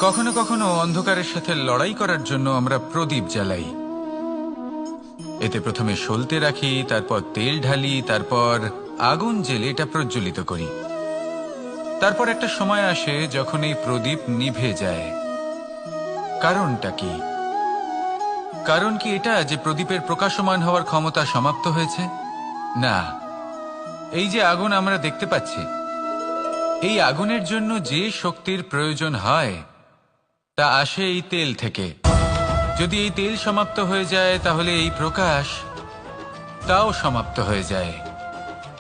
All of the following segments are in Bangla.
কখনো কখনো অন্ধকারের সাথে লড়াই করার জন্য আমরা প্রদীপ জ্বালাই। এতে প্রথমে সলতে রাখি, তারপর তেল ঢালি, তারপর আগুন জ্বেলে এটা প্রজ্বলিত করি। তারপর একটা সময় আসে যখন এই প্রদীপ নিভে যায়। কারণটা কি? কারণ কি এটা যে প্রদীপের প্রকাশমান হওয়ার ক্ষমতা সমাপ্ত হয়েছে? না, এই যে আগুন আমরা দেখতে পাচ্ছি, এই আগুনের জন্য যে শক্তির প্রয়োজন হয় তা আসে এই তেল থেকে। যদি এই তেল সমাপ্ত হয়ে যায় তাহলে এই প্রকাশ তাও সমাপ্ত হয়ে যায়।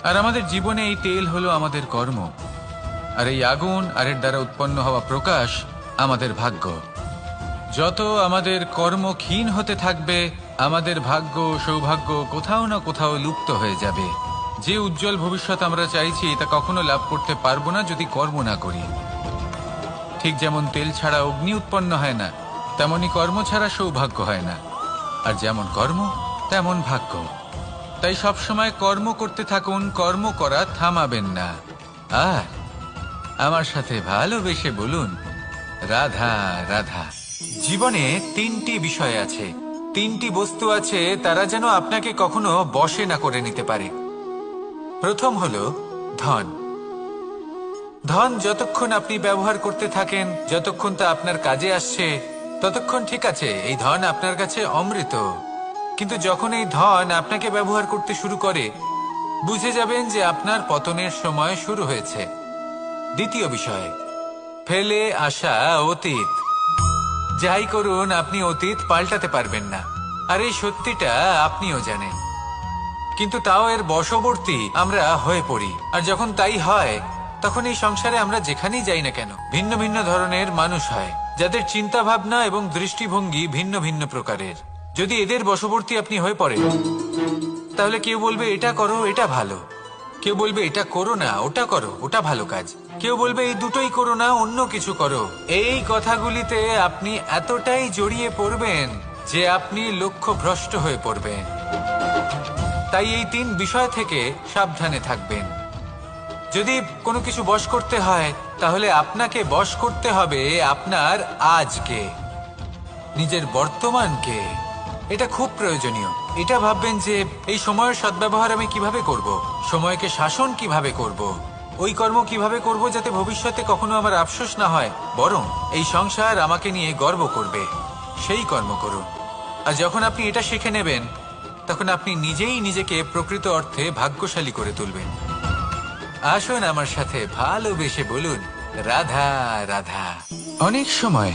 আর আমাদের জীবনে এই তেল হলো আমাদের কর্ম, আর এই আগুন আর এর দ্বারা উৎপন্ন হওয়া প্রকাশ আমাদের ভাগ্য। যত আমাদের কর্ম ক্ষীণ হতে থাকবে, আমাদের ভাগ্য সৌভাগ্য কোথাও না কোথাও লুপ্ত হয়ে যাবে। যে উজ্জ্বল ভবিষ্যৎ আমরা চাইছি তা কখনো লাভ করতে পারবো না যদি কর্ম না করি। ঠিক যেমন তেল ছাড়া অগ্নি উৎপন্ন হয় না, তেমনি কর্ম ছাড়া সৌভাগ্য হয় না। আর যেমন কর্ম তেমন ভাগ্য। তাই সবসময় কর্ম করতে থাকুন, কর্ম করা থামাবেন না। আর আমার সাথে ভালোবেসে বলুন, রাধা রাধা। জীবনে তিনটি বিষয় আছে, তিনটি বস্তু আছে, তারা যেন আপনাকে কখনো বশে না করে নিতে পারে। প্রথম হলো ধন। ধন যতক্ষণ আপনি ব্যবহার করতে থাকেন, যতক্ষণ তা আপনার কাজে আসছে, ততক্ষণ ঠিক আছে, এই ধন আপনার কাছে অমৃত। কিন্তু যখন এই ধন আপনাকে ব্যবহার করতে শুরু করে, বুঝে যাবেন যে আপনার পতনের সময় শুরু হয়েছে। দ্বিতীয় বিষয়, ফেলে আসা অতীত। যাই করুন, আপনি অতীত পাল্টাতে পারবেন না, আর এই সত্যিটা আপনিও জানেন। কিন্তু তাও এর বশবর্তী আমরা হয়ে পড়ি। আর যখন তাই হয়, তখন এই সংসারে আমরা যেখানেই যাই না কেন, ভিন্ন ভিন্ন ধরনের মানুষ হয়, যাদের চিন্তা ভাবনা এবং দৃষ্টিভঙ্গি ভিন্ন ভিন্ন প্রকারের। যদি এদের বশবর্তী আপনি হয়ে পড়েন, তাহলে কেউ বলবে এটা করো, এটা ভালো। কেউ বলবে এটা করো না, ওটা করো, ওটা ভালো কাজ। কেউ বলবে এই দুটোই করো না, অন্য কিছু করো। এই কথাগুলিতে আপনি এতটাই জড়িয়ে পড়বেন যে আপনি লক্ষ্যভ্রষ্ট হয়ে পড়বেন। তাই এই তিন বিষয় থেকে সাবধানে থাকবেন। যদি কোনো কিছু বশ করতে হয়, তাহলে আপনাকে বশ করতে হবে আপনার আজকে, নিজের বর্তমানকে। এটা খুব প্রয়োজনীয়। এটা ভাববেন যে এই সময়ের সদ্ব্যবহার আমি কিভাবে করব, সময়কে শাসন কিভাবে করব, ওই কর্ম কিভাবে করব যাতে ভবিষ্যতে কখনো আমার আফসোস না হয়, বরং এই সংসার আমাকে নিয়ে গর্ব করবে, সেই কর্ম করুন। আর যখন আপনি এটা শিখে নেবেন, তখন আপনি নিজেই নিজেকে প্রকৃত অর্থে ভাগ্যশালী করে তুলবেন। আসুন আমার সাথে ভালোবেসে বলুন, রাধা রাধা। অনেক সময়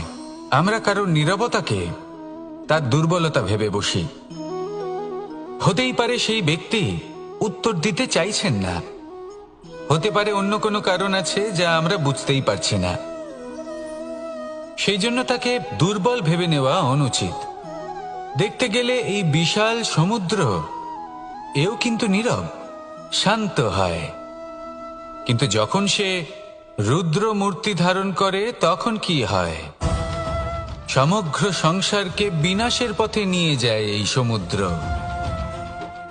আমরা কারোর নীরবতাকে তার দুর্বলতা ভেবে বসি। হতেই পারে সেই ব্যক্তি উত্তর দিতে চাইছেন না, হতে পারে অন্য কোনো কারণ আছে যা আমরা বুঝতেই পারছি না। সেই জন্য তাকে দুর্বল ভেবে নেওয়া অনুচিত। দেখতে গেলে এই বিশাল সমুদ্র এও কিন্তু নীরব, শান্ত হয়। কিন্তু যখন সে রুদ্র মূর্তি ধারণ করে, তখন কি হয়? সমগ্র সংসারকে বিনাশের পথে নিয়ে যায় এই সমুদ্র,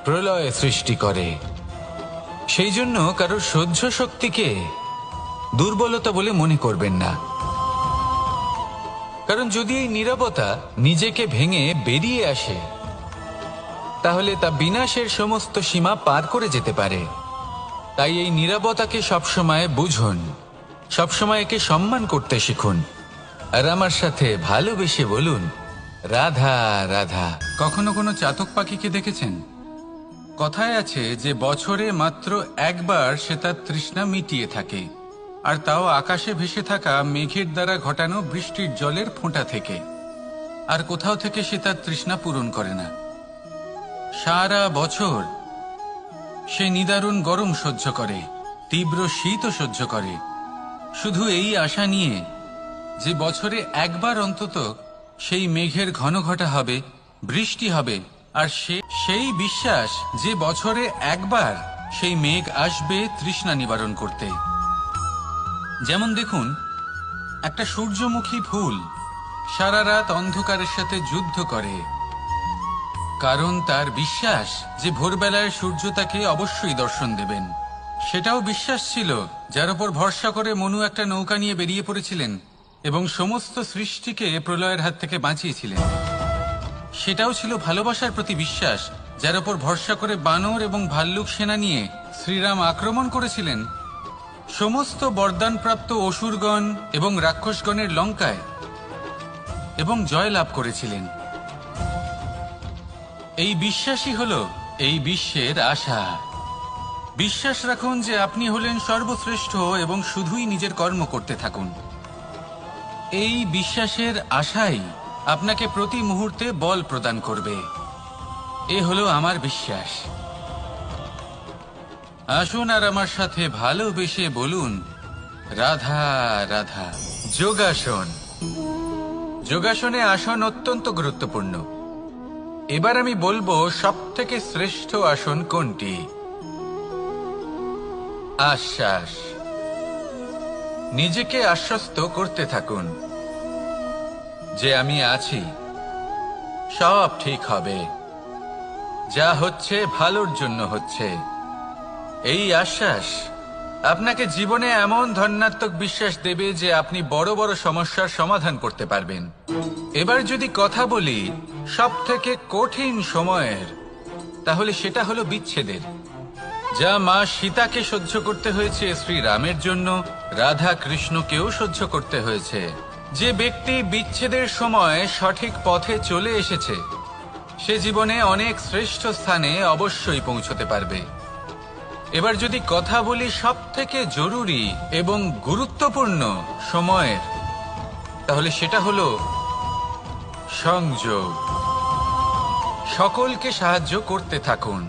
প্রলয় সৃষ্টি করে। সেই জন্য কারোর সহ্য শক্তিকে দুর্বলতা বলে মনে করবেন না। কারণ যদি এই নীরবতা নিজেকে ভেঙে বেরিয়ে আসে, তাহলে তা বিনাশের সমস্ত সীমা পার করে যেতে পারে। তাই এই নীরবতাকে সবসময় বুঝুন, সবসময় একে সম্মান করতে শিখুন। আর আমার সাথে ভালোবেসে বলুন, রাধা রাধা। কখনো কোনো চাতক পাখিকে দেখেছেন? কথায় আছে যে বছরে মাত্র একবার সে তার তৃষ্ণা মিটিয়ে থাকে, আর তাও আকাশে ভেসে থাকা মেঘের দ্বারা ঘটানো বৃষ্টির জলের ফোঁটা থেকে। আর কোথাও থেকে সে তার তৃষ্ণা পূরণ করে না। সারা বছর সে নিদারুণ গরম সহ্য করে, তীব্র শীতও সহ্য করে, শুধু এই আশা নিয়ে যে বছরে একবার অন্তত সেই মেঘের ঘন ঘটা হবে, বৃষ্টি হবে। আর সেই বিশ্বাস যে বছরে একবার সেই মেঘ আসবে তৃষ্ণা নিবারণ করতে। যেমন দেখুন, একটা সূর্যমুখী ফুল সারা রাত অন্ধকারের সাথে যুদ্ধ করে, কারণ তার বিশ্বাস যে ভোরবেলায় সূর্য তাকে অবশ্যই দর্শন দেবেন। সেটাও বিশ্বাস ছিল যার উপর ভরসা করে মনু একটা নৌকা নিয়ে বেরিয়ে পড়েছিলেন এবং সমস্ত সৃষ্টিকে প্রলয়ের হাত থেকে বাঁচিয়েছিলেন। সেটাও ছিল ভালোবাসার প্রতি বিশ্বাস, যার ওপর ভরসা করে বানর এবং ভাল্লুক সেনা নিয়ে শ্রীরাম আক্রমণ করেছিলেন সমস্ত বরদানপ্রাপ্ত অসুরগণ এবং রাক্ষসগণের লঙ্কায় এবং জয় লাভ করেছিলেন। এই বিশ্বাসই হলো এই বিশ্বের আশা। বিশ্বাস রাখুন যে আপনি হলেন সর্বশ্রেষ্ঠ এবং শুধুই নিজের কর্ম করতে থাকুন। এই বিশ্বাসের আশাই আপনাকে প্রতি মুহূর্তে বল প্রদান করবে। এ হলো আমার বিশ্বাস। আসুন আর আমার সাথে ভালোবেসে বলুন, রাধা রাধা। যোগাসন। যোগাসনে আসন অত্যন্ত গুরুত্বপূর্ণ। এবার আমি বলবো সবথেকে শ্রেষ্ঠ আসন কোনটি। আশ্বাস। নিজেকে আশ্বস্ত করতে থাকুন যে আমি আছি, সব ঠিক হবে, যা হচ্ছে ভালোর জন্য হচ্ছে। এই আশ্বাস আপনাকে জীবনে এমন ধন্যাত্মক বিশ্বাস দেবে যে আপনি বড় বড় সমস্যার সমাধান করতে পারবেন। এবার যদি কথা বলি সবথেকে কঠিন সময়ের, তাহলে সেটা হলো বিচ্ছেদের। যা মা সীতাকে সহ্য করতে হয়েছে শ্রীরামের জন্য, রাধা কৃষ্ণকেও সহ্য করতে হয়েছে। যে ব্যক্তি বিচ্ছেদের সময় সঠিক পথে চলে এসেছে, সে জীবনে অনেক শ্রেষ্ঠ স্থানে অবশ্যই পৌঁছতে পারবে। এবার যদি কথা বলি সবথেকে জরুরি এবং গুরুত্বপূর্ণ সময়ের, তাহলে সেটা হলো সংযোগ। সকলকে সাহায্য করতে থাকুন।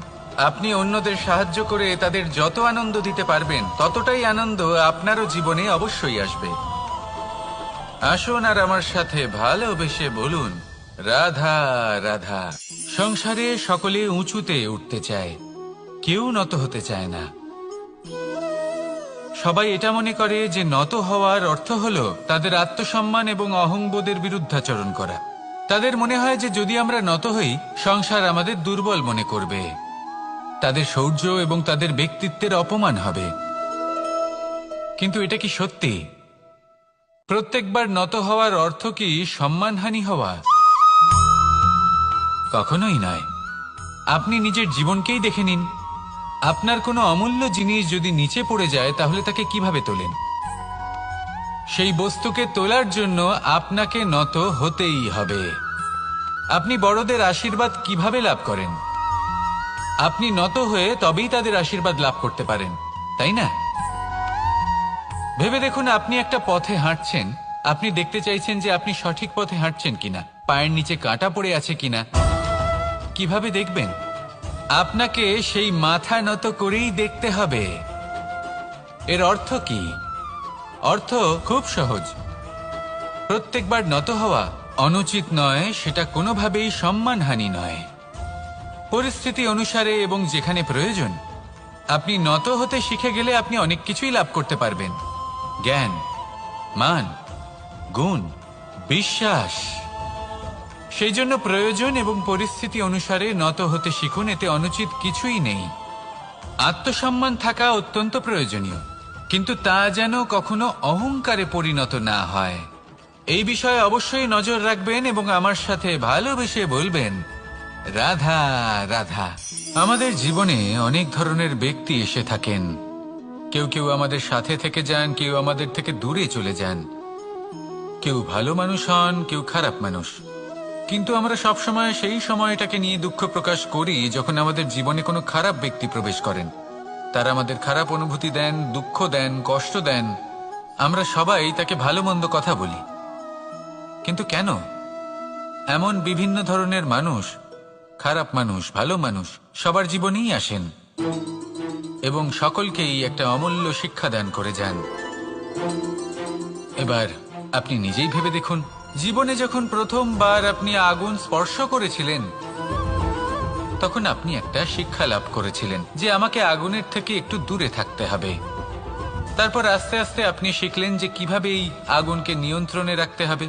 আপনি অন্যদের সাহায্য করে তাদের যত আনন্দ দিতে পারবেন, ততটাই আনন্দ আপনারও জীবনে অবশ্যই আসবে। আসুন আর আমার সাথে ভালোবেসে বলুন, রাধা রাধা। সংসারে সকলে উঁচুতে উঠতে চায়, কেউ নত হতে চায় না। সবাই এটা মনে করে যে নত হওয়ার অর্থ হলো তাদের আত্মসম্মান এবং অহংবোধের বিরুদ্ধাচরণ করা। তাদের মনে হয় যে যদি আমরা নত হই, সংসার আমাদের দুর্বল মনে করবে, তাদের শৌর্য এবং তাদের ব্যক্তিত্বের অপমান হবে। কিন্তু এটা কি সত্যি? প্রত্যেকবার নত হওয়ার অর্থ কি সম্মানহানি হওয়া? কখনোই নয়। আপনি নিজের জীবনকেই দেখে নিন। আপনার কোনো অমূল্য জিনিস যদি নিচে পড়ে যায়, তাহলে তাকে কিভাবে তোলেন? সেই বস্তুকে তোলার জন্য আপনাকে নত হতেই হবে। আপনি বড়দের আশীর্বাদ কিভাবে লাভ করেন? আপনি নত হয়ে তবেই তাদের আশীর্বাদ লাভ করতে পারেন, তাই না? ভেবে দেখুন, আপনি একটা পথে হাঁটছেন, আপনি দেখতে চাইছেন যে আপনি সঠিক পথে হাঁটছেন কিনা, পায়ের নিচে কাঁটা পড়ে আছে কিনা। কিভাবে দেখবেন? আপনাকে সেই মাথা নত করেই দেখতে হবে। এর অর্থ কি? অর্থ খুব সহজ। প্রত্যেকবার নত হওয়া অনুচিত নয়, সেটা কোনোভাবেই সম্মানহানি নয়। পরিস্থিতি অনুসারে এবং যেখানে প্রয়োজন, আপনি নত হতে শিখে গেলে আপনি অনেক কিছুই লাভ করতে পারবেন। জ্ঞান, মান, গুণ, বিশ্বাস। সেই জন্য প্রয়োজন এবং পরিস্থিতি অনুসারে নত হতে শিখুন। এতে অনুচিত কিছুই নেই। আত্মসম্মান থাকা অত্যন্ত প্রয়োজনীয়, কিন্তু তা যেন কখনো অহংকারে পরিণত না হয়। এই বিষয়ে অবশ্যই নজর রাখবেন এবং আমার সাথে ভালোবেসে বলবেন, রাধা রাধা। আমাদের জীবনে অনেক ধরনের ব্যক্তি এসে থাকেন। কেউ কেউ আমাদের সাথে থেকে যান, কেউ আমাদের থেকে দূরে চলে যান। কেউ ভালো মানুষ হন, কেউ খারাপ মানুষ। কিন্তু আমরা সবসময় সেই সময়টাকে নিয়ে দুঃখ প্রকাশ করি যখন আমাদের জীবনে কোনো খারাপ ব্যক্তি প্রবেশ করেন। তারা আমাদের খারাপ অনুভূতি দেন, দুঃখ দেন, কষ্ট দেন। আমরা সবাই তাকে ভালো মন্দ কথা বলি। কিন্তু কেন? এমন বিভিন্ন ধরনের মানুষ, খারাপ মানুষ, ভালো মানুষ, সবার জীবনেই আসেন এবং সকলকেই একটা অমূল্য শিক্ষা দান করে যান। এবার আপনি নিজেই ভেবে দেখুন, জীবনে যখন প্রথমবার আপনি আগুন স্পর্শ করেছিলেন, তখন আপনি একটা শিক্ষা লাভ করেছিলেন যে আমাকে আগুনের থেকে একটু দূরে থাকতে হবে। তারপর আস্তে আস্তে আপনি শিখলেন যে কিভাবে এই আগুনকে নিয়ন্ত্রণে রাখতে হবে।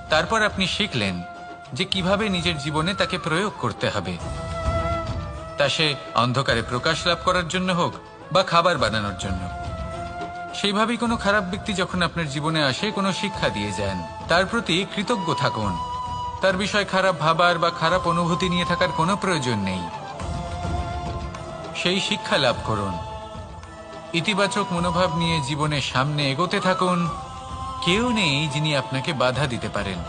তারপর আপনি শিখলেন যে কিভাবে নিজের জীবনে তাকে প্রয়োগ করতে হবে, তা সে অন্ধকারে প্রকাশ লাভ করার জন্য হোক বা খাবার বানানোর জন্য। সেইভাবেই কোনো খারাপ ব্যক্তি যখন আপনার জীবনে আসে কোনো শিক্ষা দিয়ে যান, তার প্রতি কৃতজ্ঞ থাকুন। তার বিষয় খারাপ ভাবার বা খারাপ অনুভূতি নিয়ে থাকার কোনো প্রয়োজন নেই। সেই শিক্ষা লাভ করুন, ইতিবাচক মনোভাব নিয়ে জীবনের সামনে এগোতে থাকুন। কেউ নেই যিনি আপনাকে বাধা দিতে পারেন।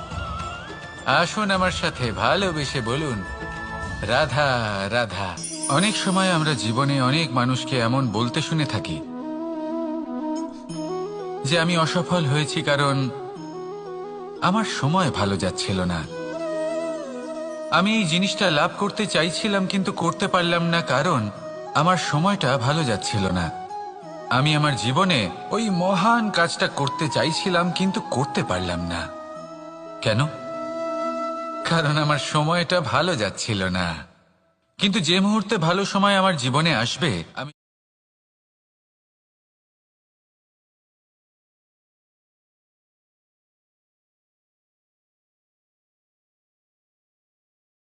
আসুন আমার সাথে ভালোবেসে বলুন, রাধা রাধা। অনেক সময় আমরা জীবনে অনেক মানুষকে এমন বলতে শুনে থাকি যে আমি অসফল হয়েছি কারণ আমার সময় ভালো যাচ্ছিল না। আমি এই জিনিসটা লাভ করতে চাইছিলাম কিন্তু করতে পারলাম না কারণ আমার সময়টা ভালো যাচ্ছিল না। আমি আমার জীবনে ওই মহান কাজটা করতে চাইছিলাম কিন্তু করতে পারলাম না। কেন? কারণ আমার সময়টা ভালো যাচ্ছিল না। কিন্তু যে মুহূর্তে ভালো সময় আমার জীবনে আসবে, আমি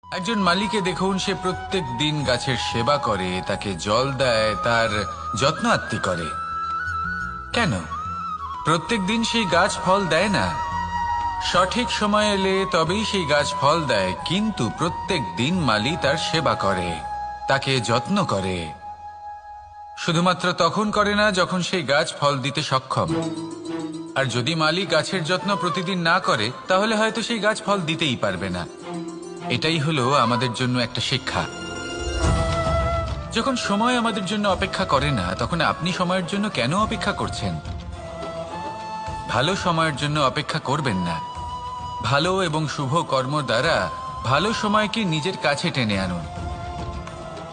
একজন মালিকে দেখুন, সে প্রত্যেক দিন গাছের সেবা করে, তাকে জল দেয়, তার যত্ন আত্তি করে। কেন? প্রত্যেক দিন সেই গাছ ফল দেয় না। সঠিক সময় এলে তবেই সেই গাছ ফল দেয়, কিন্তু প্রত্যেক দিন মালি তার সেবা করে, তাকে যত্ন করে। শুধুমাত্র তখন করে না যখন সেই গাছ ফল দিতে সক্ষম। আর যদি মালি গাছের যত্ন প্রতিদিন না করে তাহলে হয়তো সেই গাছ ফল দিতেই পারবে না। এটাই হলো আমাদের জন্য একটা শিক্ষা। যখন সময় আমাদের জন্য অপেক্ষা করে না, তখন আপনি সময়ের জন্য কেন অপেক্ষা করছেন? ভালো সময়ের জন্য অপেক্ষা করবেন না। ভালো এবং শুভ কর্ম দ্বারা ভালো সময়কে নিজের কাছে টেনে আনুন।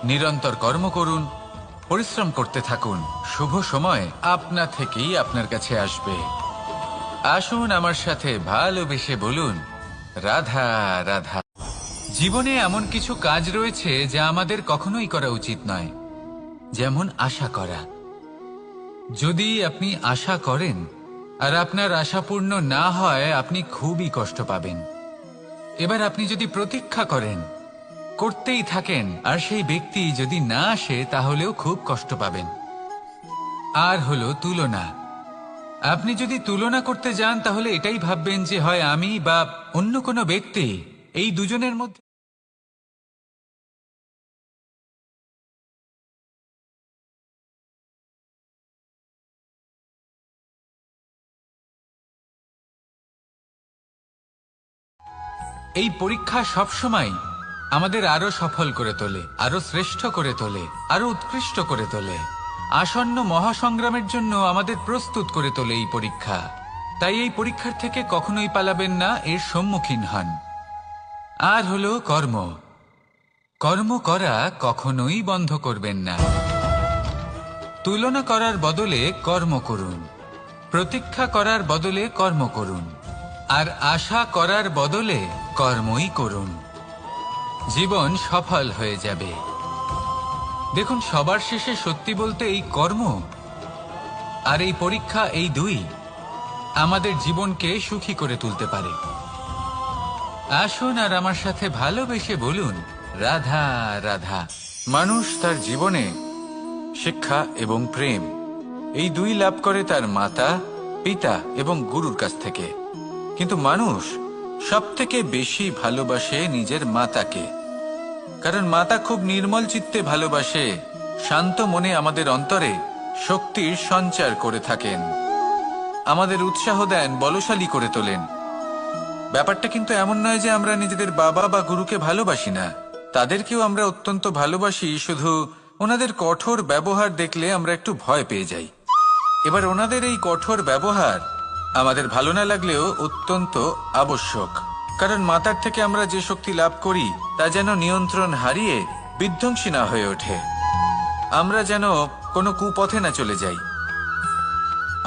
নিরন্তর কর্ম করুন, পরিশ্রম করতে থাকুন। শুভ সময় আপনা থেকেই আপনার কাছে আসবে। আসুন আমার সাথে ভালোবেসে বলুন, রাধা রাধা। জীবনে এমন কিছু কাজ রয়েছে যা আমাদের কখনোই করা উচিত নয়, যেমন আশা করা। যদি আপনি আশা করেন আর আপনার আশা পূর্ণ না হয়, আপনি খুবই কষ্ট পাবেন। এবার আপনি যদি প্রতীক্ষা করেন, করতেই থাকেন, আর সেই ব্যক্তি যদি না আসে তাহলেও খুব কষ্ট পাবেন। আর হলো তুলনা। আপনি যদি তুলনা করতে যান তাহলে এটাই ভাববেন যে হয় আমি বা অন্য কোনো ব্যক্তি, এই দুজনের মধ্যে এই পরীক্ষা সবসময় আমাদের আরো সফল করে তোলে, আরো শ্রেষ্ঠ করে তোলে, আরো উৎকৃষ্ট করে তোলে। আসন্ন মহাসংগ্রামের জন্য আমাদের প্রস্তুত করে তোলে এই পরীক্ষা। তাই এই পরীক্ষার থেকে কখনোই পালাবেন না, এর সম্মুখীন হন। আর হলো কর্ম। কর্ম করা কখনোই বন্ধ করবেন না। তুলনা করার বদলে কর্ম করুন, প্রতীক্ষা করার বদলে কর্ম করুন, আর আশা করার বদলে কর্মই করুন। জীবন সফল হয়ে যাবে। দেখুন, সবার শেষে সত্যি বলতে এই কর্ম আর এই পরীক্ষা, এই দুই আমাদের জীবনকে সুখী করে তুলতে পারে। আসুন আর আমার সাথে ভালোবেসে বলুন, রাধা রাধা। মানুষ তার জীবনে শিক্ষা এবং প্রেম এই দুই লাভ করে তার মাতা, পিতা এবং গুরুর কাছ থেকে। কিন্তু মানুষ সবথেকে বেশি ভালোবাসে নিজের মাতাকে, কারণ মাতা খুব নির্মল চিত্তে ভালোবাসে, শান্ত মনে আমাদের অন্তরে শক্তির সঞ্চার করে থাকেন, আমাদের উৎসাহ দেন, বলশালী করে তোলেন। ব্যাপারটা কিন্তু এমন নয় যে আমরা নিজেদের বাবা বা গুরুকে ভালোবাসি না, তাদেরকেও আমরা অত্যন্ত ভালোবাসি, শুধু ওনাদের কঠোর ব্যবহার দেখলে আমরা একটু ভয় পেয়ে যাই। এবার ওনাদের এই কঠোর ব্যবহার আমাদের ভালো না লাগলেও অত্যন্ত আবশ্যক, কারণ মাতার থেকে আমরা যে শক্তি লাভ করি তা যেন নিয়ন্ত্রণ হারিয়ে বিধ্বংসী না হয়ে ওঠে, আমরা যেন কোনো কুপথে না চলে যাই,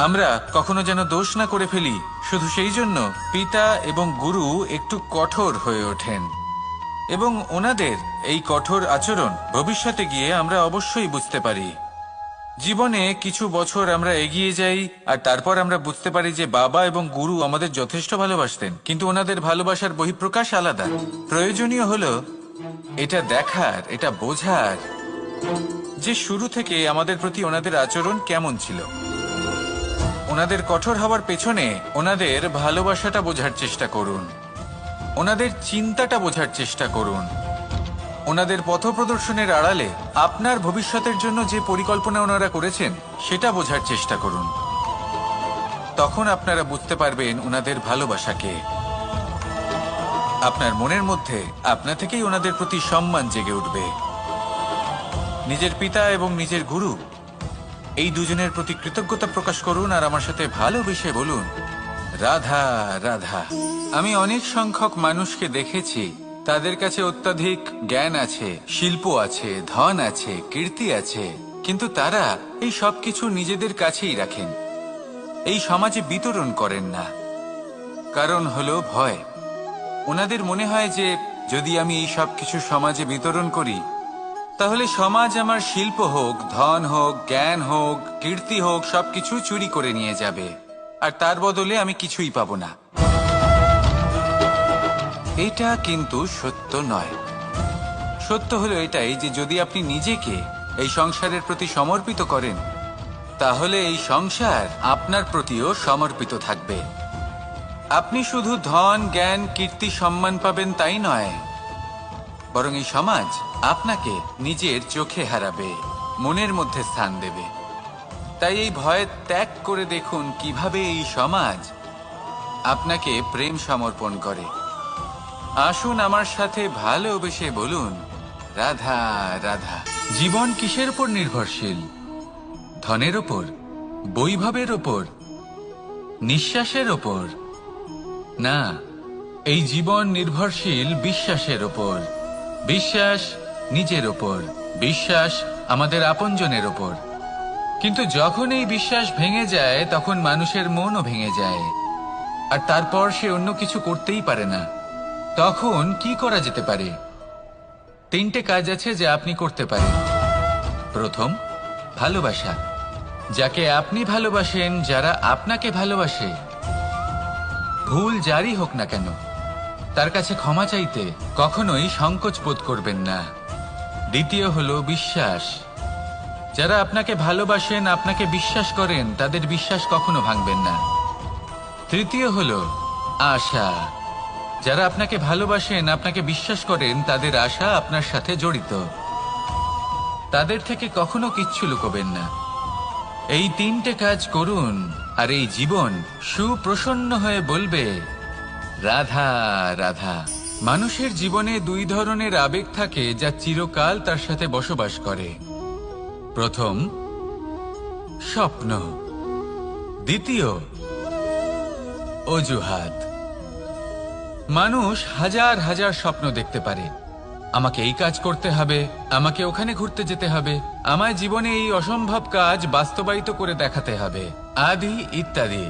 আমরা কখনো যেন দোষ না করে ফেলি। শুধু সেই জন্য পিতা এবং গুরু একটু কঠোর হয়ে ওঠেন, এবং ওনাদের এই কঠোর আচরণ ভবিষ্যতে গিয়ে আমরা অবশ্যই বুঝতে পারি। জীবনে কিছু বছর আমরা এগিয়ে যাই আর তারপর আমরা বুঝতে পারি যে বাবা এবং গুরু আমাদের যথেষ্ট ভালোবাসতেন, কিন্তু ওনাদের ভালোবাসার বহিঃপ্রকাশ আলাদা। প্রয়োজনীয় হলো এটা দেখার, এটা বোঝার যে শুরু থেকে আমাদের প্রতি ওনাদের আচরণ কেমন ছিল। ওনাদের কঠোর হওয়ার পেছনে ওনাদের ভালোবাসাটা বোঝার চেষ্টা করুন, ওনাদের চিন্তাটা বোঝার চেষ্টা করুন, ওনাদের পথপ্রদর্শনের আড়ালে আপনার ভবিষ্যতের জন্য যে পরিকল্পনা ওনারা করেছেন সেটা বোঝার চেষ্টা করুন। তখন আপনারা বুঝতে পারবেন ওনাদের ভালোবাসাকে। আপনার মনের মধ্যে আপনা থেকেই ওনাদের প্রতি সম্মান জেগে উঠবে। নিজের পিতা এবং নিজের গুরু এই দুজনের প্রতি কৃতজ্ঞতা প্রকাশ করুন আর আমার সাথে ভালোবেসে বলুন, রাধা রাধা। আমি অনেক সংখ্যক মানুষকে দেখেছি, তাদের কাছে অত্যাধিক জ্ঞান আছে, শিল্প আছে, ধন আছে, কীর্তি আছে, কিন্তু তারা এই সব কিছু নিজেদের কাছেই রাখেন, এই সমাজে বিতরণ করেন না। কারণ হলো ভয়। ওনাদের মনে হয় যে যদি আমি এই সব কিছু সমাজে বিতরণ করি তাহলে সমাজ আমার শিল্প হোক, ধন হোক, জ্ঞান হোক, কীর্তি হোক, সবকিছু চুরি করে নিয়ে যাবে আর তার বদলে আমি কিছুই পাবো না। এটা কিন্তু সত্য নয়। সত্য হলো এটাই যে যদি আপনি নিজেকে এই সংসারের প্রতি সমর্পিত করেন তাহলে এই সংসার আপনার প্রতিও সমর্পিত থাকবে। আপনি শুধু ধন, জ্ঞান, কীর্তি, সম্মান পাবেন তাই নয়, বরং এই সমাজ আপনাকে নিজের চোখে হারাবে, মনের মধ্যে স্থান দেবে। তাই এই ভয় ত্যাগ করে দেখুন কিভাবে এই সমাজ আপনাকে প্রেম সমর্পণ করে। আসুন আমার সাথে ভালোবেসে বলুন, রাধা রাধা। জীবন কিসের উপর নির্ভরশীল? ধনের ওপর, বৈভবের ওপর, নিঃশ্বাসের ওপর? না, এই জীবন নির্ভরশীল বিশ্বাসের ওপর। বিশ্বাস নিজের ওপর, বিশ্বাস আমাদের আপনজনের ওপর। কিন্তু যখন এই বিশ্বাস ভেঙে যায় তখন মানুষের মনও ভেঙে যায় আর তারপর সে অন্য কিছু করতেই পারে না। তখন কি করা যেতে পারে? 3টে কাজ আছে যা আপনি করতে পারেন। প্রথম, ভালোবাসা। যাকে আপনি ভালোবাসেন, যারা আপনাকে ভালোবাসে, ভুল যারই হোক না কেন, তার কাছে ক্ষমা চাইতে কখনোই সংকোচ বোধ করবেন না। দ্বিতীয় হলো বিশ্বাস। যারা আপনাকে ভালোবাসেন, আপনাকে বিশ্বাস করেন, তাদের বিশ্বাস কখনো ভাঙবেন না। তৃতীয় হলো আশা। যারা আপনাকে ভালোবাসেন, আপনাকে বিশ্বাস করেন, তাদের আশা আপনার সাথে জড়িত। তাদের থেকে কখনো কিচ্ছু লুকোবেন না। এই 3টে কাজ করুন আর এই জীবন সুপ্রসন্ন হয়ে বলবে, রাধা রাধা। মানুষের জীবনে 2 ধরনের আবেগ থাকে যা চিরকাল তার সাথে বসবাস করে। প্রথম, স্বপ্ন। দ্বিতীয়, অজুহাত। মানুষ হাজার হাজার স্বপ্ন দেখতে পারে। আমাকে এই কাজ করতে হবে, আমাকে ওখানে ঘুরতে যেতে হবে, আমায় জীবনে এই অসম্ভব কাজ বাস্তবায়িত করে দেখাতে হবে, আদি ইত্যাদি।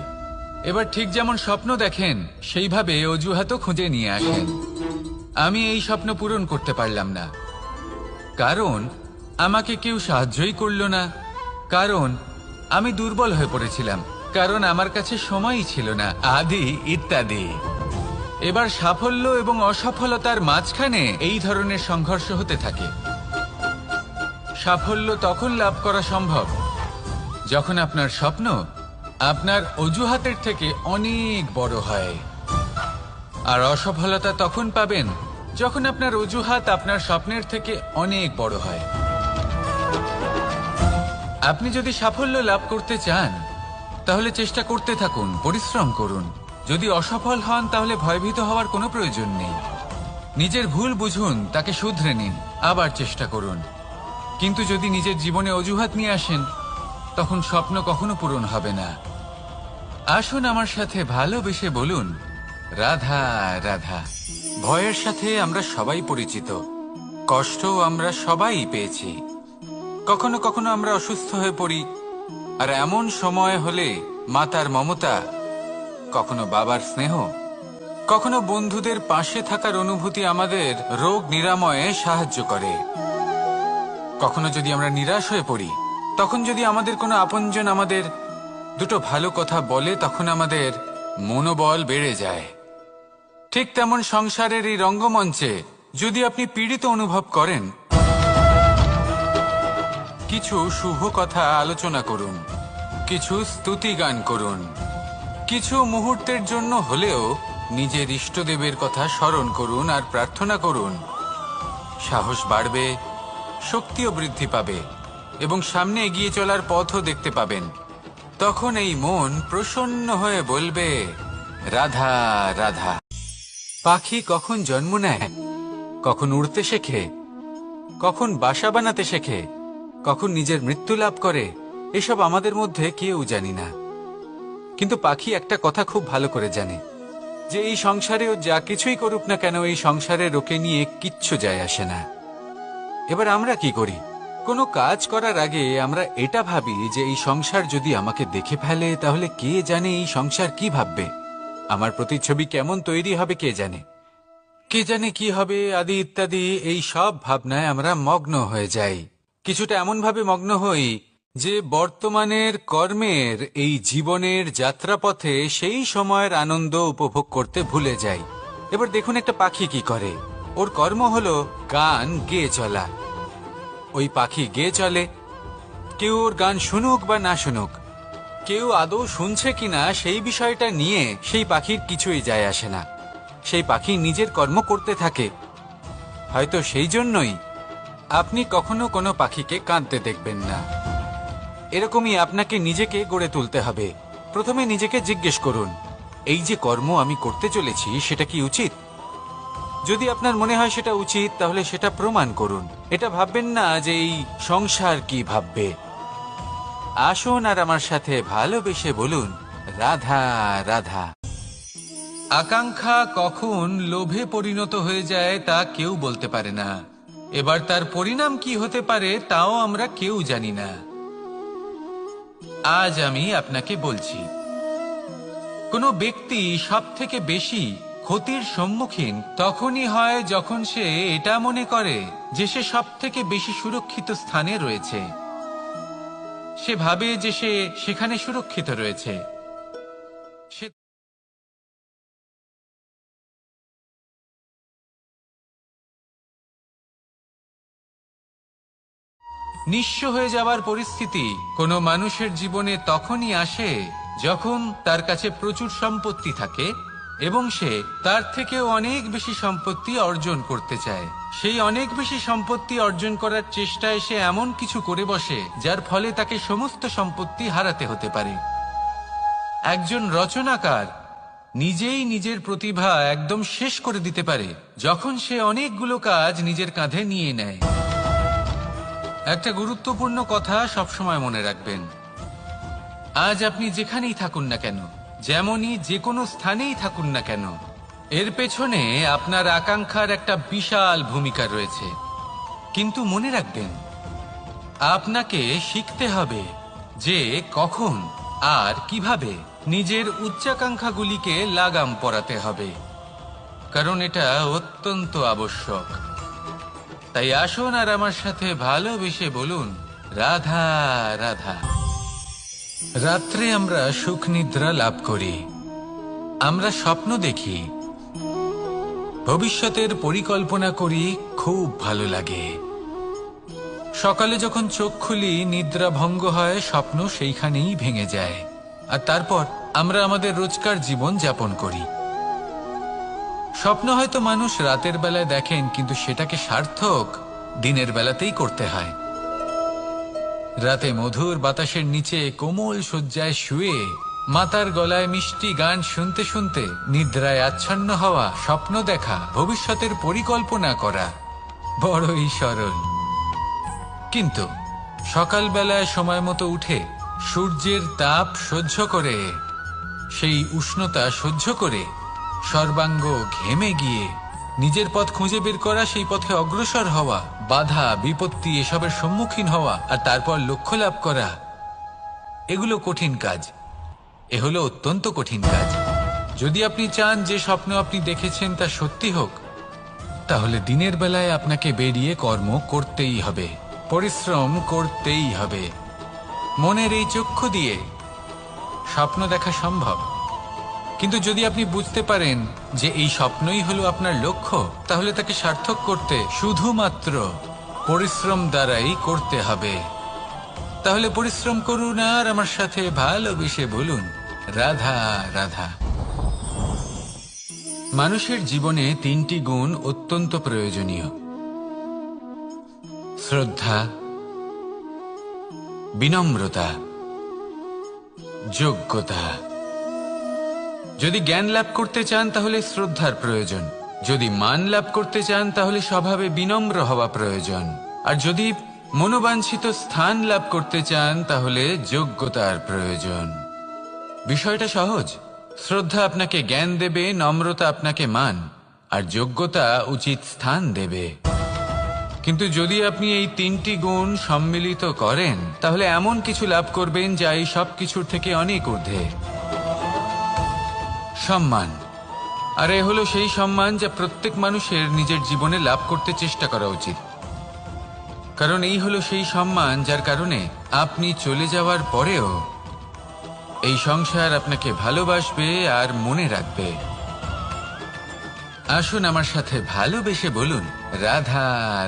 এবার ঠিক যেমন স্বপ্ন দেখেন সেইভাবে অজুহাতও খুঁজে নিয়ে আসেন। আমি এই স্বপ্ন পূরণ করতে পারলাম না, কারণ আমাকে কেউ সাহায্যই করল না, কারণ আমি দুর্বল হয়ে পড়েছিলাম, কারণ আমার কাছে সময়ই ছিল না, আদি ইত্যাদি। এবার সাফল্য এবং অসফলতার মাঝখানে এই ধরনের সংঘর্ষ হতে থাকে। সাফল্য তখন লাভ করা সম্ভব যখন আপনার স্বপ্ন আপনার অজুহাতের থেকে অনেক বড় হয়, আর অসফলতা তখন পাবেন যখন আপনার অজুহাত আপনার স্বপ্নের থেকে অনেক বড় হয়। আপনি যদি সাফল্য লাভ করতে চান তাহলে চেষ্টা করতে থাকুন, পরিশ্রম করুন। যদি অসফল হন তাহলে ভয়ভীত হওয়ার কোনো প্রয়োজন নেই। নিজের ভুল বুঝুন, তাকে শুধরে নিন, আবার চেষ্টা করুন। কিন্তু যদি নিজের জীবনে অজুহাত নিয়ে আসেন তখন স্বপ্ন কখনো পূরণ হবে না। আসুন আমার সাথে ভালোবেসে বলুন, রাধা রাধা। ভয়ের সাথে আমরা সবাই পরিচিত, কষ্ট আমরা সবাই পেয়েছি। কখনো কখনো আমরা অসুস্থ হয়ে পড়ি, আর এমন সময় হলে মাতার মমতা, কখনো বাবার স্নেহ, কখনো বন্ধুদের পাশে থাকার অনুভূতি আমাদের রোগ নিরাময়ে সাহায্য করে। কখনো যদি আমরা নিরাশ হয়ে পড়ি, তখন যদি আমাদের কোনো আপনজন আমাদের 2টো ভালো কথা বলে, তখন আমাদের মনোবল বেড়ে যায়। ঠিক তেমন সংসারের এই রঙ্গমঞ্চে যদি আপনি পীড়িত অনুভব করেন, কিছু শুভ কথা আলোচনা করুন। কিছু স্তুতি গান করুন। কিছু মুহূর্তের জন্য হলেও নিজের ইষ্টদেবের কথা স্মরণ করুন আর প্রার্থনা করুন। সাহস বাড়বে, শক্তিও বৃদ্ধি পাবে এবং সামনে এগিয়ে চলার পথও দেখতে পাবেন। তখন এই মন প্রসন্ন হয়ে বলবে, রাধা রাধা। পাখি কখন জন্ম নেয়, কখন উড়তে শেখে, কখন বাসা বানাতে শেখে, কখন নিজের মৃত্যু লাভ করে, এসব আমাদের মধ্যে কেউ জানি না। কিন্তু পাখি একটা কথা খুব ভালো করে জানে, যে এই সংসারেও যা কিছুই করুক না কেন, এই সংসারের ওকে নিয়ে কিচ্ছু যায় আসে না। এবার আমরা কি করি? কোনো কাজ করার আগে আমরা এটা ভাবি যে এই সংসার যদি আমাকে দেখে ফেলে তাহলে কে জানে এই সংসার কি ভাববে, আমার প্রতিচ্ছবি কেমন তৈরি হবে কে জানে, কে জানে কি হবে আদি ইত্যাদি। এই সব ভাবনায় আমরা মগ্ন হয়ে যাই। কিছুটা এমন ভাবে মগ্ন হই যে বর্তমানের কর্মের এই জীবনের যাত্রাপথে সেই সময়ের আনন্দ উপভোগ করতে ভুলে যাই। এবার দেখুন একটা পাখি কি করে, ওর কর্ম হলো গান গেয়ে চলা। ওই পাখি গেয়ে চলে, কেউ ওর গান শুনুক বা না শুনুক, কেউ আদৌ শুনছে কিনা সেই বিষয়টা নিয়ে সেই পাখির কিছুই যায় আসে না। সেই পাখি নিজের কর্ম করতে থাকে। হয়তো সেই জন্যই আপনি কখনো কোনো পাখিকে কাঁদতে দেখবেন না। এরকমই আপনাকে নিজেকে গড়ে তুলতে হবে। প্রথমে নিজেকে জিজ্ঞেস করুন, এই যে কর্ম আমি করতে চলেছি সেটা কি উচিত? যদি আপনার মনে হয় সেটা উচিত, তাহলে সেটা প্রমাণ করুন। এটা ভাববেন না যে এই সংসার কি ভাববে। আসুন আর আমার সাথে ভালোবেসে বলুন, রাধা রাধা। আকাঙ্ক্ষা কখন লোভে পরিণত হয়ে যায় তা কেউ বলতে পারে না। এবার তার পরিণাম কি হতে পারে তাও আমরা কেউ জানি না। আজ আমি আপনাকে বলছি, কোনো ব্যক্তি সবথেকে বেশি ক্ষতির সম্মুখীন তখনই হয় যখন সে এটা মনে করে যে সে সবথেকে বেশি সুরক্ষিত স্থানে রয়েছে। সে ভাবে যে সে সেখানে সুরক্ষিত রয়েছে। সে নিঃস্ব হয়ে যাবার পরিস্থিতি কোনো মানুষের জীবনে তখনই আসে যখন তার কাছে প্রচুর সম্পত্তি থাকে এবং সে তার থেকেও অনেক বেশি সম্পত্তি অর্জন করতে চায়। সেই অনেক বেশি সম্পত্তি অর্জন করার চেষ্টায় সে এমন কিছু করে বসে যার ফলে তাকে সমস্ত সম্পত্তি হারাতে হতে পারে। একজন রচনাকার নিজেই নিজের প্রতিভা একদম শেষ করে দিতে পারে যখন সে অনেকগুলো কাজ নিজের কাঁধে নিয়ে নেয়। একটা গুরুত্বপূর্ণ কথা সবসময় মনে রাখবেন, আজ আপনি যেখানেই থাকুন না কেন, যেমনই যে কোনো স্থানেই থাকুন না কেন, এর পেছনে আপনার আকাঙ্ক্ষার একটা বিশাল ভূমিকা রয়েছে। কিন্তু মনে রাখবেন, আপনাকে শিখতে হবে যে কখন আর কিভাবে নিজের উচ্চাকাঙ্ক্ষাগুলিকে লাগাম পরাতে হবে, কারণ এটা অত্যন্ত আবশ্যক। তাই আসুন আর আমার সাথে ভালোবেসে বলুন, রাধা রাধা। রাত্রে আমরা সুখ নিদ্রা লাভ করি, আমরা স্বপ্ন দেখি, ভবিষ্যতের পরিকল্পনা করি, খুব ভালো লাগে। সকালে যখন চোখ খুলি নিদ্রা ভঙ্গ হয়, স্বপ্ন সেইখানেই ভেঙে যায়, আর তারপর আমরা আমাদের রোজকার জীবন যাপন করি। স্বপ্ন হয়তো মানুষ রাতের বেলায় দেখেন, কিন্তু সেটাকে সার্থক দিনের বেলাতেই করতে হয়। রাতে মধুর বাতাসের নিচে কোমল শয্যায় শুয়ে মাতার গলায় মিষ্টি গান শুনতে শুনতে নিদ্রায় আচ্ছন্ন হওয়া, স্বপ্ন দেখা, ভবিষ্যতের পরিকল্পনা করা বড়ই সরল। কিন্তু সকালবেলায় সময় মতো উঠে সূর্যের তাপ সহ্য করে, সেই উষ্ণতা সহ্য করে সর্বাঙ্গ ঘেমে গিয়ে নিজের পথ খুঁজে বের করা, সেই পথে অগ্রসর হওয়া, বাধা বিপত্তি এসবের সম্মুখীন হওয়া আর তারপর লক্ষ্য লাভ করা, এগুলো কঠিন কাজ। এ হলো অত্যন্ত কঠিন কাজ। যদি আপনি চান যে স্বপ্ন আপনি দেখেছেন তা সত্যি হোক, তাহলে দিনের বেলায় আপনাকে বেরিয়ে কর্ম করতেই হবে, পরিশ্রম করতেই হবে। মনের এই চক্ষু দিয়ে স্বপ্ন দেখা সম্ভব, কিন্তু যদি আপনি বুঝতে পারেন যে এই স্বপ্নই হলো আপনার লক্ষ্য, তাহলে তাকে সার্থক করতে শুধুমাত্র পরিশ্রম দ্বারাই করতে হবে। তাহলে পরিশ্রম করুন আর আমার সাথে ভালোবেসে বলুন, রাধা রাধা। মানুষের জীবনে তিনটি গুণ অত্যন্ত প্রয়োজনীয়: শ্রদ্ধা, বিনম্রতা, যোগ্যতা। যদি জ্ঞান লাভ করতে চান তাহলে শ্রদ্ধার প্রয়োজন, যদি মান লাভ করতে চান তাহলে স্বভাবে বিনম্র হওয়া প্রয়োজন, আর যদি মনোবাঞ্ছিত স্থান লাভ করতে চান তাহলে যোগ্যতার প্রয়োজন। বিষয়টা সহজ। শ্রদ্ধা আপনাকে জ্ঞান দেবে, নম্রতা আপনাকে মান, আর যোগ্যতা উচিত স্থান দেবে। কিন্তু যদি আপনি এই তিনটি গুণ সম্মিলিত করেন তাহলে এমন কিছু লাভ করবেন যা এই সব কিছুর থেকে অনেক ঊর্ধ্বে: সম্মান। আর এ হলো সেই সম্মান যা প্রত্যেক মানুষের নিজের জীবনে লাভ করতে চেষ্টা করা উচিত, কারণ এই হলো সেই সম্মান যার কারণে আপনি চলে যাওয়ার পরেও এই সংসার আপনাকে ভালোবাসবে আর মনে রাখবে। আসুন আমার সাথে ভালোবেসে বলুন, রাধা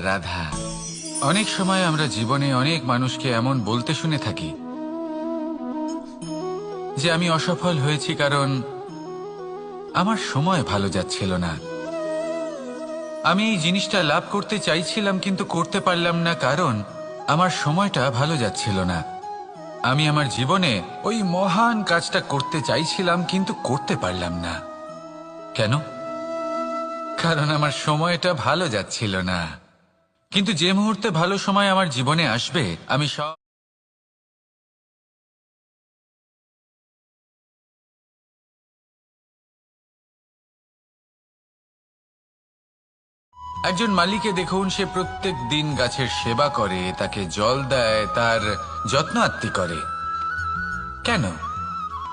রাধা। অনেক সময় আমরা জীবনে অনেক মানুষকে এমন বলতে শুনে থাকি যে আমি অসফল হয়েছি কারণ আমার সময় ভালো যাচ্ছিল না, আমি এই জিনিসটা লাভ করতে চাইছিলাম কিন্তু করতে পারলাম না কারণ আমার সময়টা ভালো যাচ্ছিল না, আমি আমার জীবনে ওই মহান কাজটা করতে চাইছিলাম কিন্তু করতে পারলাম না। কেন? কারণ আমার সময়টা ভালো যাচ্ছিল না। কিন্তু যে মুহূর্তে ভালো সময় আমার জীবনে আসবে আমি সব একজন মালিকে দেখুন, সে প্রত্যেক দিন গাছের সেবা করে, তাকে জল দেয়, তার যত্ন আত্তি করে। কেন?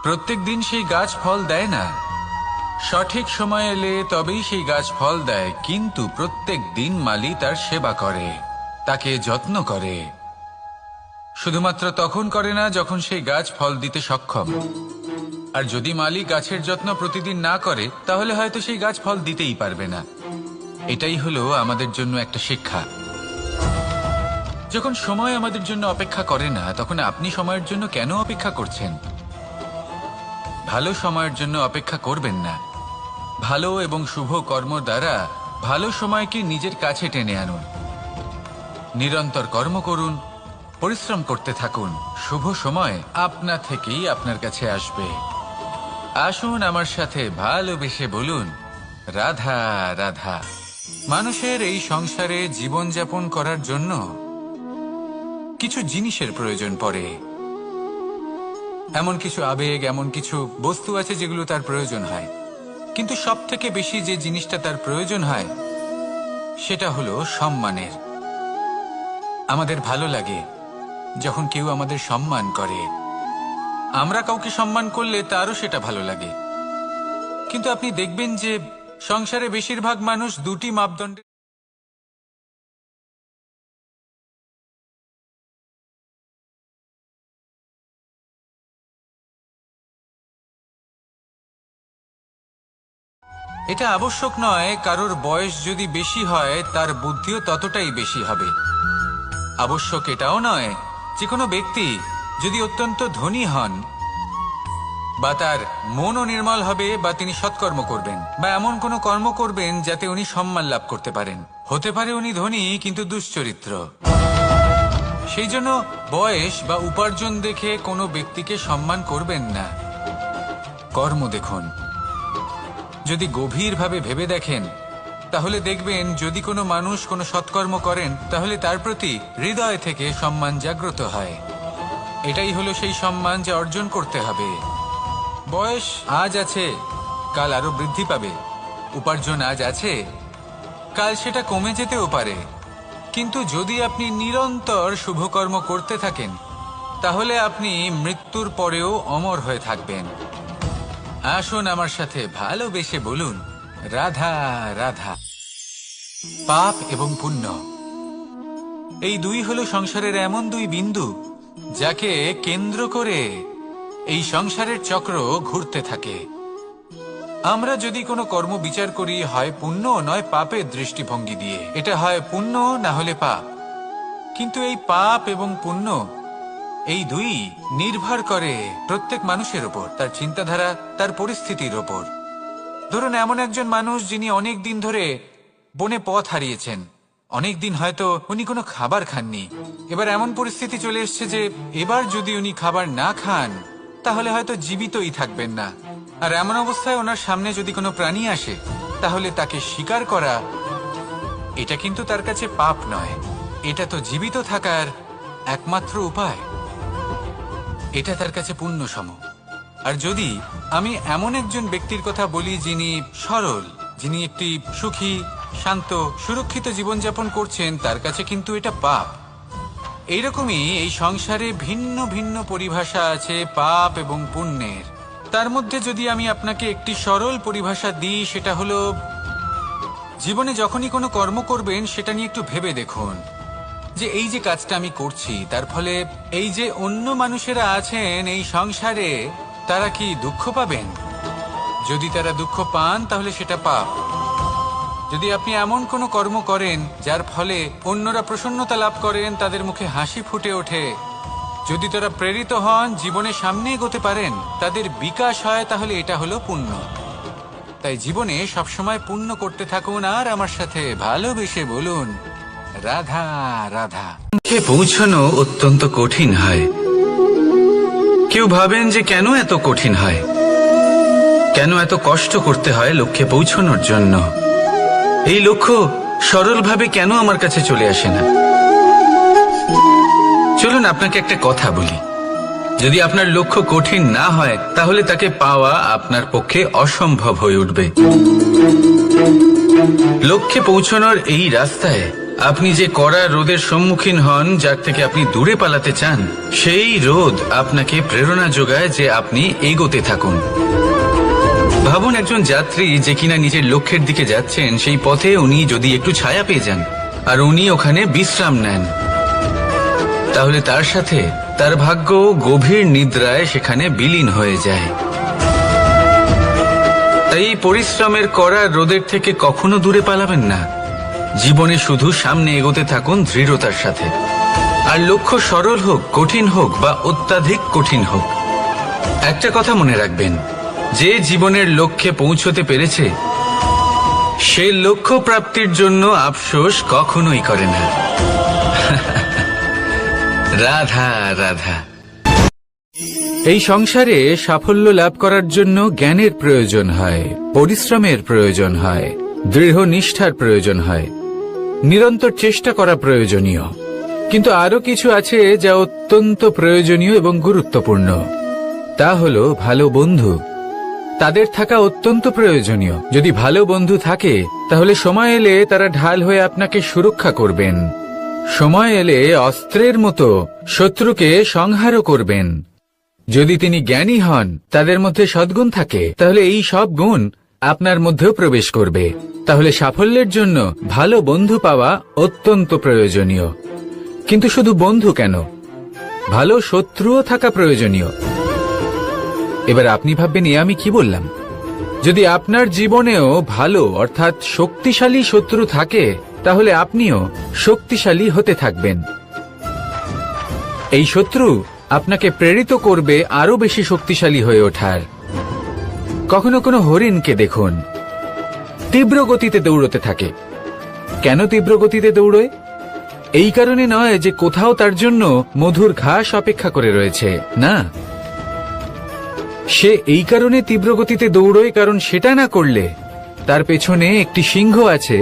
প্রত্যেক দিন সেই গাছ ফল দেয় না, সঠিক সময় এলে তবেই সেই গাছ ফল দেয়, কিন্তু প্রত্যেক দিন মালি তার সেবা করে, তাকে যত্ন করে। শুধুমাত্র তখন করে না যখন সেই গাছ ফল দিতে সক্ষম। আর যদি মালি গাছের যত্ন প্রতিদিন না করে তাহলে হয়তো সেই গাছ ফল দিতেই পারবে না। এটাই হলো আমাদের জন্য একটা শিক্ষা। যখন সময় আমাদের জন্য অপেক্ষা করে না তখন আপনি সময়ের জন্য কেন অপেক্ষা করছেন? ভালো সময়ের জন্য অপেক্ষা করবেন না। ভালো এবং শুভ কর্ম দ্বারা ভালো সময়কে নিজের কাছে টেনে আনুন। নিরন্তর কর্ম করুন, পরিশ্রম করতে থাকুন, শুভ সময় আপনা থেকেই আপনার কাছে আসবে। আসুন আমার সাথে ভালোবেসে বলুন, রাধা রাধা। মানুষের এই সংসারে জীবনযাপন করার জন্য কিছু জিনিসের প্রয়োজন পড়ে। এমন কিছু আবেগ, এমন কিছু বস্তু আছে যেগুলো তার প্রয়োজন হয়, কিন্তু সব থেকে বেশি যে জিনিসটা তার প্রয়োজন হয় সেটা হলো সম্মানের। আমাদের ভালো লাগে যখন কেউ আমাদের সম্মান করে। আমরা কাউকে সম্মান করলে তারও সেটা ভালো লাগে। কিন্তু আপনি দেখবেন যে সংসারে বেশিরভাগ মানুষ দুটি মাপদণ্ডে এটা আবশ্যক নয় কারোর বয়স যদি বেশি হয় তার বুদ্ধিও ততটাই বেশি হবে। আবশ্যক এটাও নয় যে কোনো ব্যক্তি যদি অত্যন্ত ধনী হন বা তার মনও নির্মল হবে বা তিনি সৎকর্ম করবেন বা এমন কোনো কর্ম করবেন যাতে উনি সম্মান লাভ করতে পারেন। হতে পারে উনি ধনী কিন্তু দুশ্চরিত্র। সেই জন্য বয়স বা উপার্জন দেখে কোনো ব্যক্তিকে সম্মান করবেন না, কর্ম দেখুন। যদি গভীরভাবে ভেবে দেখেন তাহলে দেখবেন যদি কোনো মানুষ কোনো সৎকর্ম করেন তাহলে তার প্রতি হৃদয় থেকে সম্মান জাগ্রত হয়। এটাই হলো সেই সম্মান যা অর্জন করতে হবে। বয়স আজ আছে, কাল আরো বৃদ্ধি পাবে। উপার্জন আজ আছে, কাল সেটা কমে যেতেও পারে। কিন্তু যদি আপনি নিরন্তর শুভকর্ম করতে থাকেন তাহলে আপনি মৃত্যুর পরেও অমর হয়ে থাকবেন। আসুন আমার সাথে ভালোবেসে বলুন, রাধা রাধা। পাপ এবং পুণ্য, এই দুই হলো সংসারের এমন দুই বিন্দু যাকে কেন্দ্র করে এই সংসারের চক্র ঘুরতে থাকে। আমরা যদি কোনো কর্ম বিচার করি হয় পুণ্য নয় পাপের দৃষ্টিভঙ্গি দিয়ে, এটা হয় পুণ্য না হলে পাপ। কিন্তু এই পাপ এবং পুণ্য এই দুই নির্ভর করে প্রত্যেক মানুষের ওপর, তার চিন্তাধারা, তার পরিস্থিতির ওপর। ধরুন এমন একজন মানুষ যিনি অনেক দিন ধরে বনে পথ হারিয়েছেন, অনেক দিন হয়তো উনি কোনো খাবার খাননি। এবার এমন পরিস্থিতি চলে এসছে যে এবার যদি উনি খাবার না খান তাহলে হয়তো জীবিতই থাকবেন না। আর এমন অবস্থায় ওনার সামনে যদি কোনো প্রাণী আসে তাহলে তাকে শিকার করা, এটা কিন্তু তার কাছে পাপ নয়, এটা তো জীবিত থাকার একমাত্র উপায়। এটা তার কাছে পুণ্যসম। আর যদি আমি এমন একজন ব্যক্তির কথা বলি যিনি সরল, যিনি একটি সুখী, শান্ত, সুরক্ষিত জীবনযাপন করছেন, তার কাছে কিন্তু এটা পাপ। এইরকমই এই সংসারে ভিন্ন ভিন্ন পরিভাষা আছে পাপ এবং পুণ্যের। তার মধ্যে যদি আমি আপনাকে একটি সরল পরিভাষা দিই, সেটা হলো জীবনে যখনই কোনো কর্ম করবেন সেটা নিয়ে একটু ভেবে দেখুন যে এই যে কাজটা আমি করছি তার ফলে এই যে অন্য মানুষেরা আছেন এই সংসারে, তারা কি দুঃখ পাবেন? যদি তারা দুঃখ পান তাহলে সেটা পাপ। যদি আপনি এমন কোনো কর্ম করেন যার ফলে অন্যরা প্রসন্নতা লাভ করেন, তাদের মুখে হাসি ফুটে ওঠে, যদি তারা প্রেরিত হন, জীবনে সামনে এগোতে পারেন, তাদের বিকাশ হয়, তাহলে এটা হলো পুণ্য। তাই জীবনে সবসময় পুণ্য করতে থাকুন আর আমার সাথে ভালোবেসে বলুন রাধা রাধা। লক্ষ্যে পৌঁছানো অত্যন্ত কঠিন হয়। কেউ ভাবেন যে কেন এত কঠিন হয়, কেন এত কষ্ট করতে হয় লক্ষ্যে পৌঁছানোর জন্য, এই লক্ষ্য সরলভাবে কেন আমার কাছে চলে আসে না। চলুন আপনাকে একটা কথা বলি, যদি আপনার লক্ষ্য কঠিন না হয় তাহলে তাকে পাওয়া আপনার পক্ষে অসম্ভব হয়ে উঠবে। লক্ষ্যে পৌঁছানোর এই রাস্তায় আপনি যে কড়া রোদের সম্মুখীন হন, যার থেকে আপনি দূরে পালাতে চান, সেই রোদ আপনাকে প্রেরণা যোগায় যে আপনি এগোতে থাকুন। ভাবুন একজন যাত্রী যে কিনা নিজের লক্ষ্যের দিকে যাচ্ছেন, সেই পথে উনি যদি একটু ছায়া পেয়ে যান আর উনি ওখানে বিশ্রাম নেন, তাহলে তার সাথে তার ভাগ্য গভীর নিদ্রায় সেখানে বিলীন হয়ে যায়। তাই পরিশ্রমের করা রোদের থেকে কখনো দূরে পালাবেন না। জীবনে শুধু সামনে এগোতে থাকুন দৃঢ়তার সাথে। আর লক্ষ্য সরল হোক, কঠিন হোক বা অত্যাধিক কঠিন হোক, একটা কথা মনে রাখবেন, যে জীবনের লক্ষ্যে পৌঁছতে পেরেছে সে লক্ষ্য প্রাপ্তির জন্য আফসোস কখনোই করে না। রাধা রাধা। এই সংসারে সাফল্য লাভ করার জন্য জ্ঞানের প্রয়োজন হয়, পরিশ্রমের প্রয়োজন হয়, দৃঢ় নিষ্ঠার প্রয়োজন হয়, নিরন্তর চেষ্টা করা প্রয়োজনীয়। কিন্তু আরো কিছু আছে যা অত্যন্ত প্রয়োজনীয় এবং গুরুত্বপূর্ণ। তা হলো ভালো বন্ধু। তাদের থাকা অত্যন্ত প্রয়োজনীয়। যদি ভালো বন্ধু থাকে তাহলে সময় এলে তারা ঢাল হয়ে আপনাকে সুরক্ষা করবেন। সময় এলে অস্ত্রের মতো শত্রুকে সংহারও করবেন। যদি তিনি জ্ঞানী হন, তাদের মধ্যে সদ্গুণ থাকে, তাহলে এই সব গুণ আপনার মধ্যেও প্রবেশ করবে। তাহলে সাফল্যের জন্য ভালো বন্ধু পাওয়া অত্যন্ত প্রয়োজনীয়। কিন্তু শুধু বন্ধু কেন, ভালো শত্রুও থাকা প্রয়োজনীয়। এবার আপনি ভাববেন, এ আমি কি বললাম? যদি আপনার জীবনেও ভালো অর্থাৎ শক্তিশালী শত্রু থাকে, তাহলে আপনিও শক্তিশালী হতে থাকবেন। এই শত্রু আপনাকে প্রেরিত করবে আরো বেশি শক্তিশালী হয়ে ওঠার। কখনো কোনো হরিণকে দেখুন, তীব্র গতিতে দৌড়তে থাকে। কেন তীব্র গতিতে দৌড়য়? এই কারণে নয় যে কোথাও তার জন্য মধুর ঘাস অপেক্ষা করে রয়েছে, না। সে এই কারণে তীব্র গতিতে দৌড়য় কারণ সেটা না করলে তার পেছনে একটি সিংহ আছে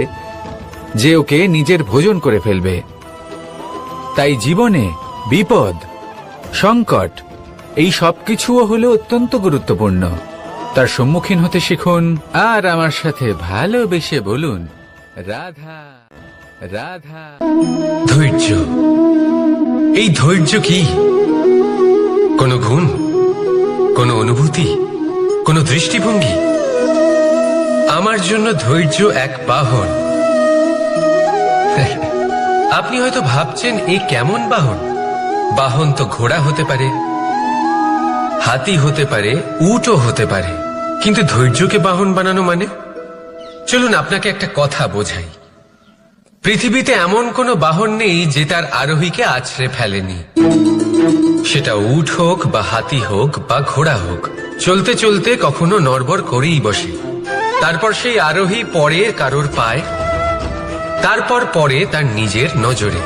যে ওকে নিজের ভোজন করে ফেলবে। তাই জীবনে বিপদ, সংকট, এই সবকিছুও হলো অত্যন্ত গুরুত্বপূর্ণ। তার সম্মুখীন হতে শিখুন আর আমার সাথে ভালোবেসে বলুন রাধা রাধা। ধৈর্য, এই ধৈর্য কি কোনো গুণ, কোনো অনুভূতি, কোনো দৃষ্টিভঙ্গি? আমার জন্য ধৈর্য এক বাহন। আপনি হয়তো ভাবছেন, এই কেমন বাহন? বাহন তো ঘোড়া হতে পারে, হাতি হতে পারে, উটও হতে পারে, কিন্তু ধৈর্যকে বাহন বানানো মানে? চলুন আপনাকে একটা কথা বোঝাই। পৃথিবীতে এমন কোনো বাহন নেই যে তার আরোহীকে আছড়ে ফেলেনি। সেটা উট হোক বা হাতি হোক বা ঘোড়া হোক, চলতে চলতে কখনো নড়বড় করেই বসে। তারপর সেই আরোহী পরে কারোর পায়, তারপর পরে তার নিজের নজরে।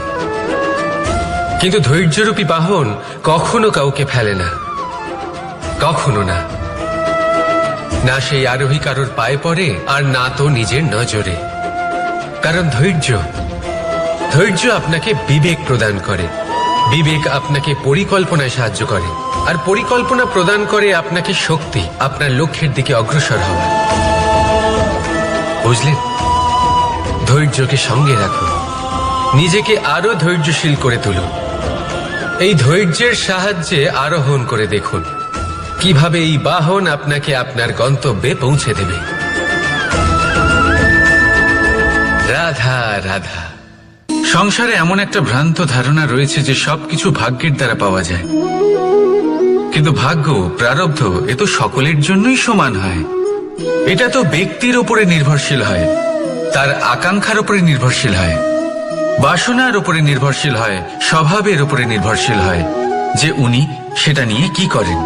কিন্তু ধৈর্যরূপী বাহন কখনো কাউকে ফেলে না, কখনো না। না সেই আরোহী কারোর পায়ে পড়ে, আর না তো নিজের নজরে। কারণ ধৈর্য আপনাকে বিবেক প্রদান করে, বিবেক আপনাকে পরিকল্পনায় সাহায্য করে, আর পরিকল্পনা প্রদান করে আপনাকে শক্তি, আপনার লক্ষ্যের দিকে অগ্রসর হওয়া। বুঝলেন? ধৈর্যকে সঙ্গে রাখুন, নিজেকে আরো ধৈর্যশীল করে তুলুন। এই ধৈর্যের সাহায্যে আরোহণ করে দেখুন কিভাবে এই বাহন আপনাকে আপনার গন্তব্যে পৌঁছে দেবে। রাধা রাধা। সংসারে এমন একটা ভ্রান্ত ধারণা রয়েছে যে সবকিছু ভাগ্যের দ্বারা পাওয়া যায়, কিন্তু ভাগ্য, প্রারব্ধ এ তো সকলের জন্যই সমান হয়। এটা তো ব্যক্তির উপরে নির্ভরশীল হয়, তার আকাঙ্ক্ষার উপরে নির্ভরশীল হয়, বাসনার উপরে নির্ভরশীল হয়, স্বভাবের উপরে নির্ভরশীল হয় যে উনি সেটা নিয়ে কি করেন।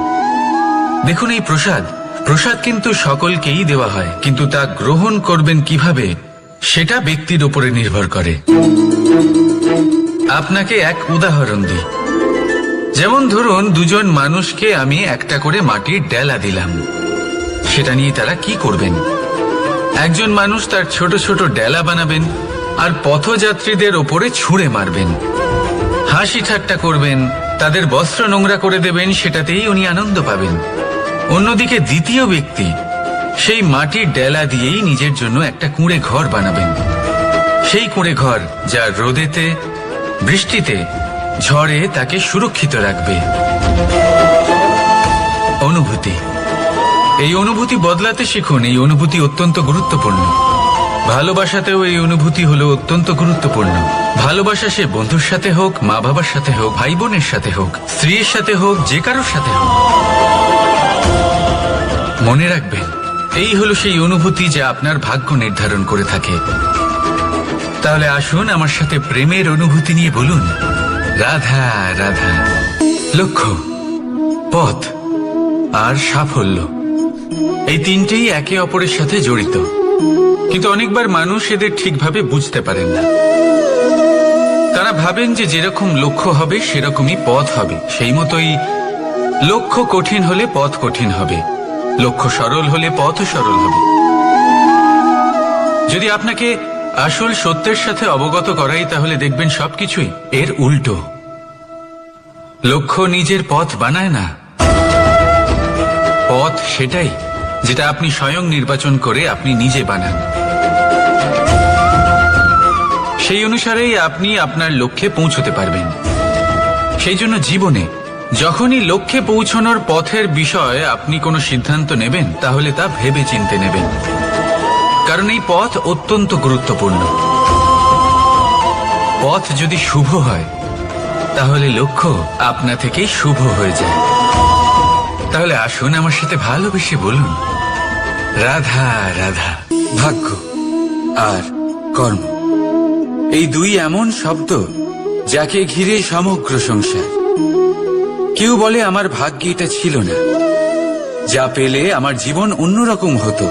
দেখুন, এই প্রসাদ কিন্তু সকলকেই দেওয়া হয়, কিন্তু তা গ্রহণ করবেন কিভাবে সেটা ব্যক্তির উপরে নির্ভর করে। আপনাকে এক উদাহরণ দিই। যেমন ধরুন, দুজন মানুষকে আমি একটা করে মাটির ডেলা দিলাম, সেটা নিয়ে তারা কি করবেন? একজন মানুষ তার ছোট ছোট ডেলা বানাবেন আর পথযাত্রীদের ওপরে ছুঁড়ে মারবেন, হাসি ঠাট্টা করবেন, তাদের বস্ত্র নোংরা করে দেবেন, সেটাতেই উনি আনন্দ পাবেন। অন্যদিকে দ্বিতীয় ব্যক্তি সেই মাটির ডেলা দিয়েই নিজের জন্য একটা কুঁড়ে ঘর বানাবেন। সেই কুঁড়ে ঘর যা রোদেতে, বৃষ্টিতে, ঝড়ে তাকে সুরক্ষিত রাখবে। অনুভূতি, এই অনুভূতি বদলাতে শিখুন। এই অনুভূতি অত্যন্ত গুরুত্বপূর্ণ। ভালোবাসাতেও এই অনুভূতি হলো অত্যন্ত গুরুত্বপূর্ণ। ভালোবাসা সে বন্ধুর সাথে হোক, মা বাবার সাথে হোক, ভাই বোনের সাথে হোক, স্ত্রীর সাথে হোক, যে কারোর সাথে হোক। মনে রাখবেন, এই হলো সেই অনুভূতি যা আপনার ভাগ্য নির্ধারণ করে থাকে। তাহলে আসুন আমার সাথে প্রেমের অনুভূতি নিয়ে বলুন, রাধা রাধা। লক্ষ্য, পথ আর সাফল্য, এই তিনটেই একে অপরের সাথে জড়িত, কিন্তু অনেকবার মানুষ এদের ঠিকভাবে বুঝতে পারেন না। তারা ভাবেন যে যেরকম লক্ষ্য হবে সেরকমই পথ হবে, সেই মতোই লক্ষ্য কঠিন হলে পথ কঠিন হবে, লক্ষ্য সরল হলে পথও সরল হবে। যদি আপনাকে আসল সত্যের সাথে অবগত করাই, তাহলে দেখবেন সবকিছুই এর উল্টো। লক্ষ্য নিজের পথ বানায় না, পথ সেটাই যেটা আপনি স্বয়ং নির্বাচন করে আপনি নিজে বানান। সেই অনুসারেই আপনি আপনার লক্ষ্যে পৌঁছতে পারবেন। সেই জন্য জীবনে যখনই লক্ষ্যে পৌঁছানোর পথের বিষয়ে আপনি কোনো সিদ্ধান্ত নেবেন, তাহলে তা ভেবে চিন্তে নেবেন, কারণ এই পথ অত্যন্ত গুরুত্বপূর্ণ। পথ যদি শুভ হয়, তাহলে লক্ষ্য আপনা থেকেই শুভ হয়ে যায়। তাহলে আসুন আমার সাথে ভালোবেসে বলুন, রাধা রাধা। ভাগ্য আর কর্ম, এই দুই এমন শব্দ যাকে ঘিরে সমগ্র সংসার। কেউ বলে আমার ভাগ্যে এটা ছিল না, যা পেলে আমার জীবন অন্যরকম হতো।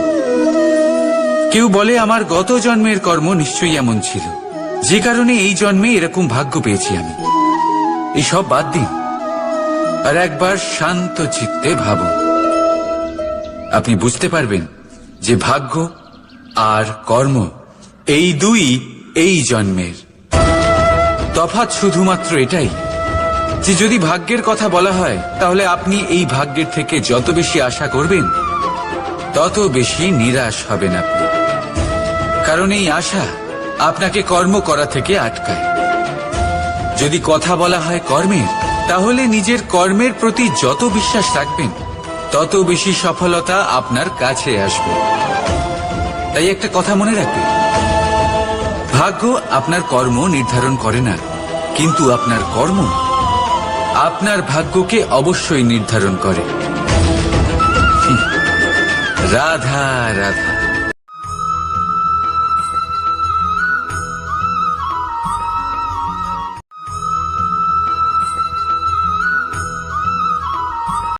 কেউ বলে আমার গত জন্মের কর্ম নিশ্চয়ই এমন ছিল, যে কারণে এই জন্মে এরকম ভাগ্য পেয়েছি আমি। এসব বাদ দিন আর একবার শান্ত চিত্তে ভাবুন। আপনি বুঝতে পারবেন যে ভাগ্য আর কর্ম এই দুই এই জন্মের। তফাৎ শুধুমাত্র এটাই যে যদি ভাগ্যের কথা বলা হয়, তাহলে আপনি এই ভাগ্যের থেকে যত বেশি আশা করবেন, তত বেশি নিরাশ হবেন আপনি। কারণ এই আশা আপনাকে কর্ম করা থেকে আটকায়। যদি কথা বলা হয় কর্মের, তাহলে নিজের কর্মের প্রতি যত বিশ্বাস রাখবেন, তত বেশি সফলতা আপনার কাছে আসবে। তাই একটা কথা মনে রাখবেন, ভাগ্য আপনার কর্ম নির্ধারণ করে না, কিন্তু আপনার কর্ম আপনার ভাগ্যকে অবশ্যই নির্ধারণ করে। রাধা রাধা।